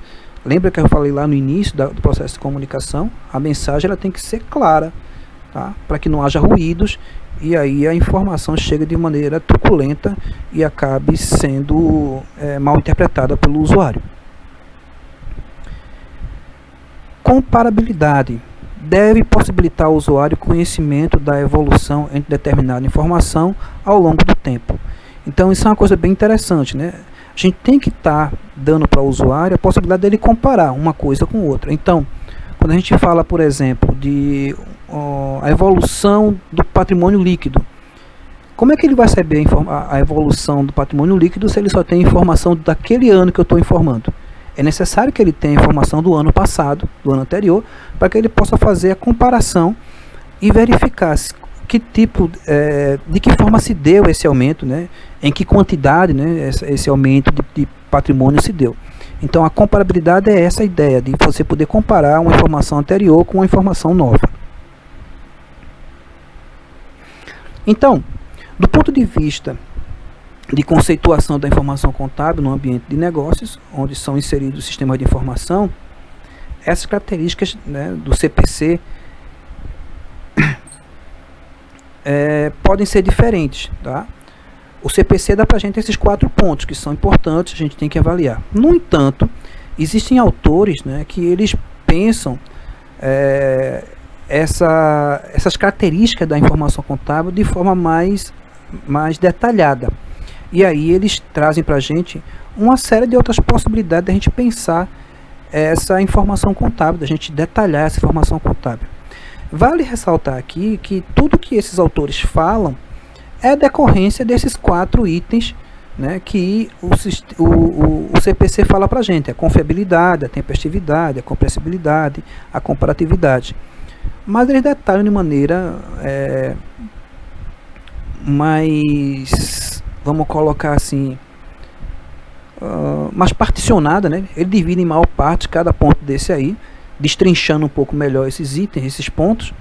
Lembra que eu falei lá no início do processo de comunicação? A mensagem ela tem que ser clara, tá? Para que não haja ruídos e aí a informação chega de maneira truculenta e acabe sendo mal interpretada pelo usuário. Comparabilidade deve possibilitar ao usuário conhecimento da evolução entre determinada informação ao longo do tempo. Então isso é uma coisa bem interessante, né? A gente tem que estar dando para o usuário a possibilidade dele comparar uma coisa com outra. Então, quando a gente fala, por exemplo, de a evolução do patrimônio líquido, como é que ele vai saber a evolução do patrimônio líquido se ele só tem informação daquele ano que eu estou informando? É necessário que ele tenha informação do ano passado, do ano anterior, para que ele possa fazer a comparação e verificar que tipo, de que forma se deu esse aumento, né? Em que quantidade, né, esse aumento de patrimônio se deu. Então a comparabilidade é essa ideia de você poder comparar uma informação anterior com uma informação nova. Então, do ponto de vista de conceituação da informação contábil no ambiente de negócios, onde são inseridos sistemas de informação, essas características, né, do CPC podem ser diferentes, tá? O CPC dá para a gente esses 4 pontos que são importantes, a gente tem que avaliar. No entanto, existem autores, né, que eles pensam essas características da informação contábil de forma mais detalhada. E aí eles trazem para a gente uma série de outras possibilidades de a gente pensar essa informação contábil, da gente detalhar essa informação contábil. Vale ressaltar aqui que tudo que esses autores falam é decorrência desses 4 itens, né, que o CPC fala para a gente: a confiabilidade, a tempestividade, a compreensibilidade, a comparatividade. Mas eles detalham de maneira mais, vamos colocar assim, mais particionada, né? Ele divide em maior parte cada ponto desse aí, destrinchando um pouco melhor esses itens, esses pontos,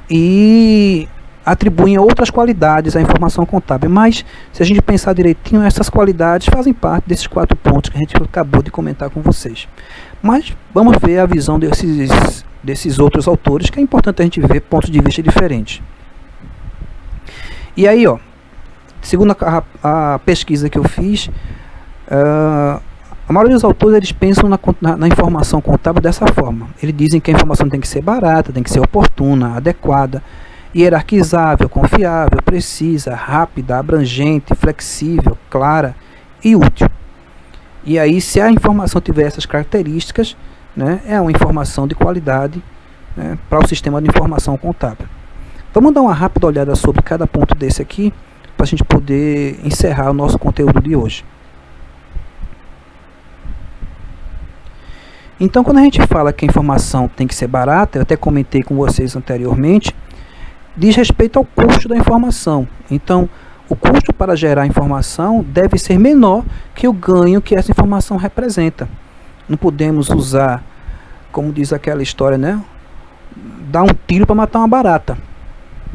e atribuem outras qualidades à informação contábil. Mas, se a gente pensar direitinho, essas qualidades fazem parte desses 4 pontos que a gente acabou de comentar com vocês. Mas vamos ver a visão desses outros autores, que é importante a gente ver pontos de vista diferentes. E aí, ó, segundo a pesquisa que eu fiz, a maioria dos autores eles pensam na informação contábil dessa forma. Eles dizem que a informação tem que ser barata, tem que ser oportuna, adequada, hierarquizável, confiável, precisa, rápida, abrangente, flexível, clara e útil. E aí, se a informação tiver essas características, né, é uma informação de qualidade, né, para o sistema de informação contábil. Vamos dar uma rápida olhada sobre cada ponto desse aqui, para a gente poder encerrar o nosso conteúdo de hoje. Então, quando a gente fala que a informação tem que ser barata, eu até comentei com vocês anteriormente, diz respeito ao custo da informação. Então, o custo para gerar informação deve ser menor que o ganho que essa informação representa. Não podemos usar, como diz aquela história, né? Dar um tiro para matar uma barata,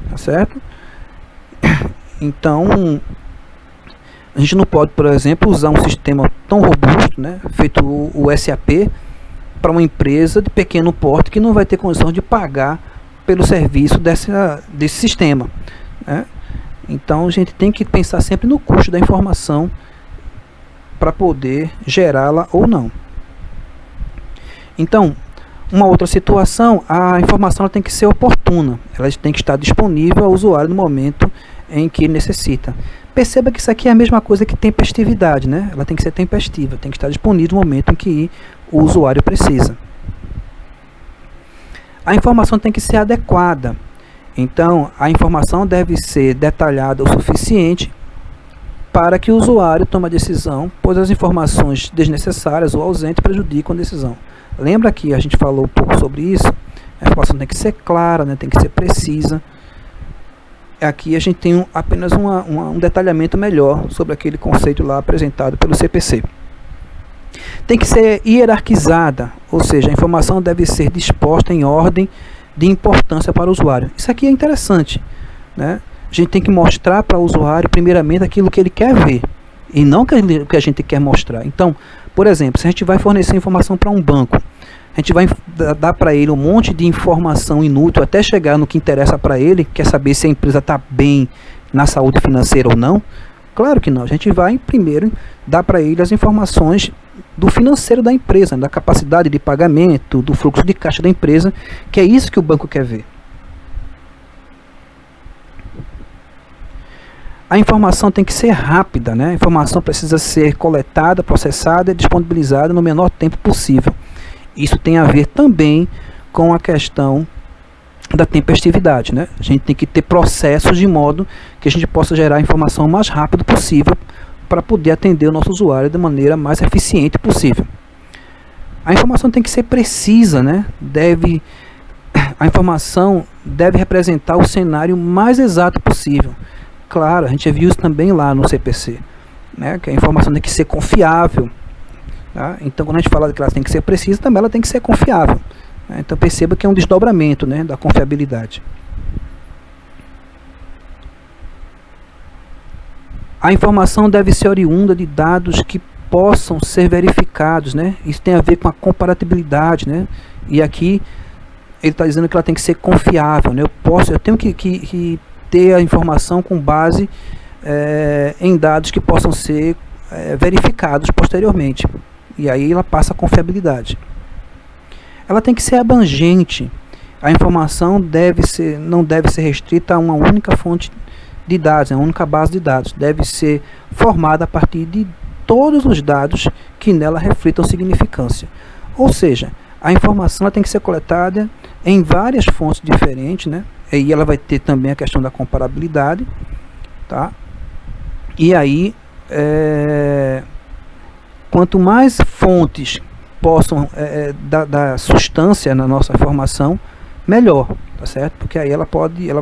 tá certo? Então, a gente não pode, por exemplo, usar um sistema tão robusto, né, feito o SAP, para uma empresa de pequeno porte que não vai ter condição de pagar pelo serviço desse sistema, né? Então a gente tem que pensar sempre no custo da informação para poder gerá-la ou não. Então, uma outra situação, a informação ela tem que ser oportuna, ela tem que estar disponível ao usuário no momento em que ele necessita. Perceba que isso aqui é a mesma coisa que tempestividade, né? Ela tem que ser tempestiva, tem que estar disponível no momento em que o usuário precisa. A informação tem que ser adequada. Então, a informação deve ser detalhada o suficiente para que o usuário tome a decisão, pois as informações desnecessárias ou ausentes prejudicam a decisão. Lembra que a gente falou um pouco sobre isso? A informação tem que ser clara, né? Tem que ser precisa. Aqui a gente tem apenas um detalhamento melhor sobre aquele conceito lá apresentado pelo CPC. Tem que ser hierarquizada, ou seja, a informação deve ser disposta em ordem de importância para o usuário. Isso aqui é interessante, né? A gente tem que mostrar para o usuário, primeiramente, aquilo que ele quer ver, e não o que a gente quer mostrar. Então, por exemplo, se a gente vai fornecer informação para um banco, a gente vai dar para ele um monte de informação inútil até chegar no que interessa para ele, quer saber se a empresa está bem na saúde financeira ou não. Claro que não, a gente vai primeiro dar para ele as informações do financeiro da empresa, da capacidade de pagamento, do fluxo de caixa da empresa, que é isso que o banco quer ver. A informação tem que ser rápida, né? A informação precisa ser coletada, processada e disponibilizada no menor tempo possível. Isso tem a ver também com a questão da tempestividade, né? A gente tem que ter processos de modo que a gente possa gerar a informação o mais rápido possível para poder atender o nosso usuário da maneira mais eficiente possível. A informação tem que ser precisa, né? A informação deve representar o cenário mais exato possível. Claro, a gente já viu isso também lá no CPC, né? Que a informação tem que ser confiável. Tá? Então, quando a gente fala que ela tem que ser precisa, também ela tem que ser confiável. Né? Então, perceba que é um desdobramento, né, da confiabilidade. A informação deve ser oriunda de dados que possam ser verificados, né? Isso tem a ver com a comparatibilidade, né? E aqui ele está dizendo que ela tem que ser confiável, né? Eu tenho que ter a informação com base em dados que possam ser verificados posteriormente. E aí ela passa a confiabilidade. Ela tem que ser abrangente. A informação não deve ser restrita a uma única fonte de dados, a uma única base de dados. Deve ser formada a partir de todos os dados que nela reflitam significância. Ou seja, a informação ela tem que ser coletada em várias fontes diferentes, né? E ela vai ter também a questão da comparabilidade, tá? E aí, quanto mais fontes possam dar substância na nossa informação, melhor, tá certo? Porque aí ela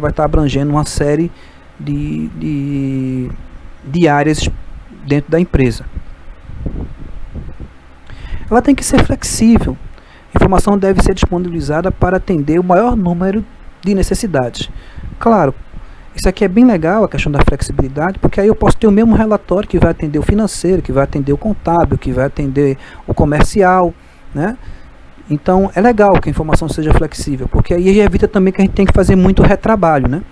vai estar abrangendo uma série de áreas dentro da empresa. Ela tem que ser flexível. A informação deve ser disponibilizada para atender o maior número de necessidades. Claro, isso aqui é bem legal, a questão da flexibilidade, porque aí eu posso ter o mesmo relatório que vai atender o financeiro, que vai atender o contábil, que vai atender o comercial, né? Então é legal que a informação seja flexível, porque aí evita também que a gente tem que fazer muito retrabalho, né?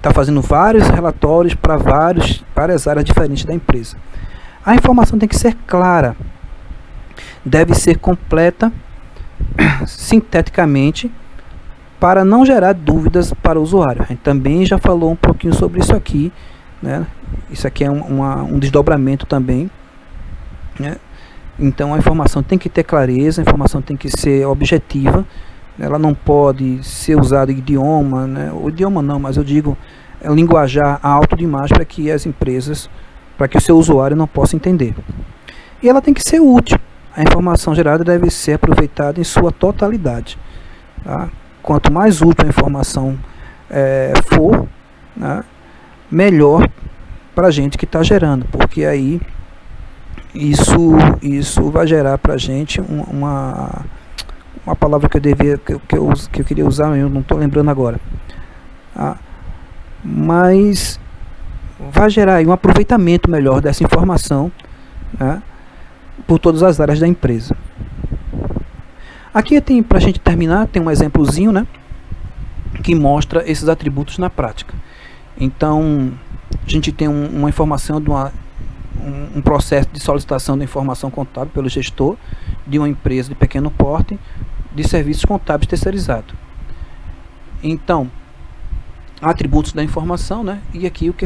Tá fazendo vários relatórios para várias áreas diferentes da empresa. A informação tem que ser clara, deve ser completa, sinteticamente, para não gerar dúvidas para o usuário. A gente também já falou um pouquinho sobre isso aqui, né? Isso aqui é um desdobramento também, né? Então a informação tem que ter clareza, a informação tem que ser objetiva, ela não pode ser usada em idioma, né? O idioma não, mas eu digo linguajar alto demais para que as empresas, para que o seu usuário não possa entender. E ela tem que ser útil. A informação gerada deve ser aproveitada em sua totalidade, tá? Quanto mais útil a informação for, né, melhor para a gente que está gerando, porque aí isso vai gerar para a gente uma palavra que eu queria usar, eu não estou lembrando agora, tá? Mas vai gerar aí um aproveitamento melhor dessa informação, né, por todas as áreas da empresa. Aqui tem, para a gente terminar, tem um exemplozinho, né, que mostra esses atributos na prática. Então, a gente tem uma informação de um processo de solicitação da informação contábil pelo gestor de uma empresa de pequeno porte de serviços contábeis terceirizados. Então, atributos da informação, né, e aqui o que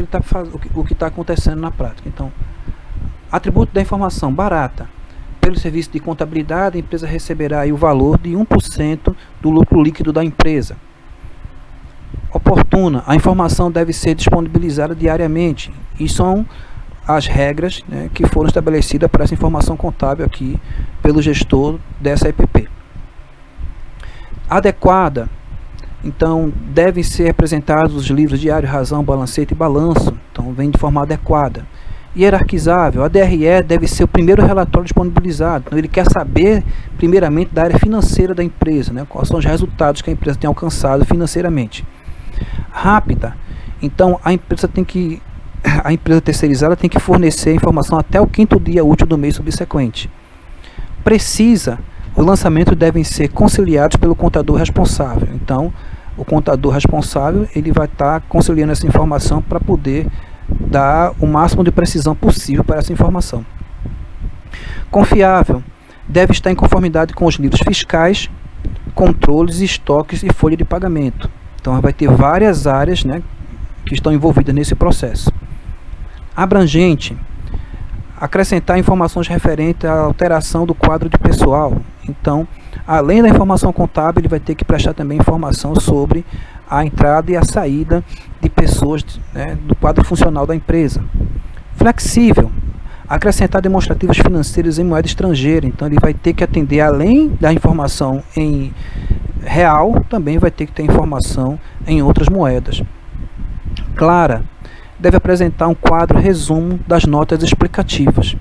está acontecendo na prática. Então, atributo da informação barata. pelo serviço de contabilidade, a empresa receberá aí o valor de 1% do lucro líquido da empresa. Oportuna, a informação deve ser disponibilizada diariamente, e são as regras, né, que foram estabelecidas para essa informação contábil aqui pelo gestor dessa EPP. Adequada, então devem ser apresentados os livros diário, razão, balancete e balanço, então vem de forma adequada. Hierarquizável, a DRE deve ser o primeiro relatório disponibilizado, então ele quer saber primeiramente da área financeira da empresa, né, quais são os resultados que a empresa tem alcançado financeiramente. Rápida, então a empresa terceirizada tem que fornecer a informação até o 5º dia útil do mês subsequente. Precisa, os lançamentos devem ser conciliados pelo contador responsável, então o contador responsável ele vai estar conciliando essa informação para poder dar o máximo de precisão possível para essa informação. Confiável, deve estar em conformidade com os livros fiscais, controles, estoques e folha de pagamento. Então vai ter várias áreas, né, que estão envolvidas nesse processo. Abrangente, acrescentar informações referentes à alteração do quadro de pessoal. Então, além da informação contábil, ele vai ter que prestar também informação sobre a entrada e a saída de pessoas, né, do quadro funcional da empresa. Flexível, acrescentar demonstrativos financeiros em moeda estrangeira. Então, ele vai ter que atender, além da informação em real, também vai ter que ter informação em outras moedas. Clara, deve apresentar um quadro resumo das notas explicativas.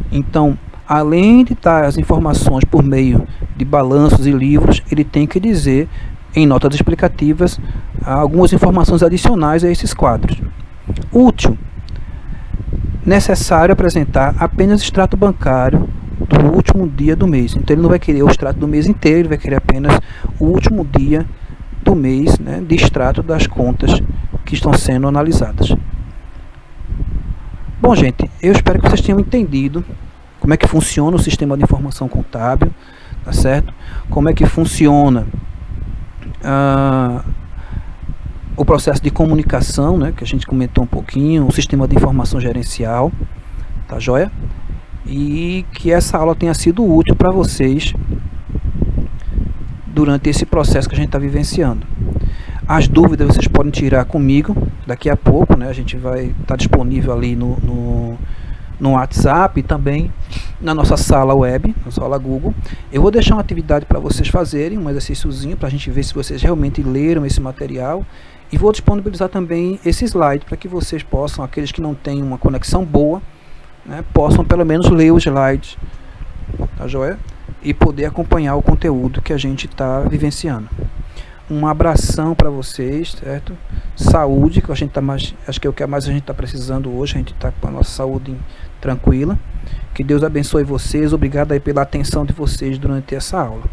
Então, além de dar as informações por meio de balanços e livros, ele tem que dizer em notas explicativas algumas informações adicionais a esses quadros. Útil, necessário apresentar apenas extrato bancário do último dia do mês. Então ele não vai querer o extrato do mês inteiro, ele vai querer apenas o último dia do mês, né, de extrato das contas que estão sendo analisadas. Bom, gente, eu espero que vocês tenham entendido como é que funciona o sistema de informação contábil, tá certo? Como é que funciona o processo de comunicação, né, que a gente comentou um pouquinho, o sistema de informação gerencial, tá joia? E que essa aula tenha sido útil para vocês durante esse processo que a gente está vivenciando. As dúvidas vocês podem tirar comigo daqui a pouco, né? A gente vai estar disponível ali no WhatsApp e também na nossa sala web, na sala Google. Eu vou deixar uma atividade para vocês fazerem, um exercíciozinho para a gente ver se vocês realmente leram esse material, e vou disponibilizar também esse slide para que vocês possam, aqueles que não têm uma conexão boa, né, possam pelo menos ler os slides, tá joia? E poder acompanhar o conteúdo que a gente está vivenciando. Um abração para vocês, certo? Saúde, que a gente tá mais, acho que é o que mais a gente está precisando hoje. A gente está com a nossa saúde tranquila. Que Deus abençoe vocês. Obrigado aí pela atenção de vocês durante essa aula.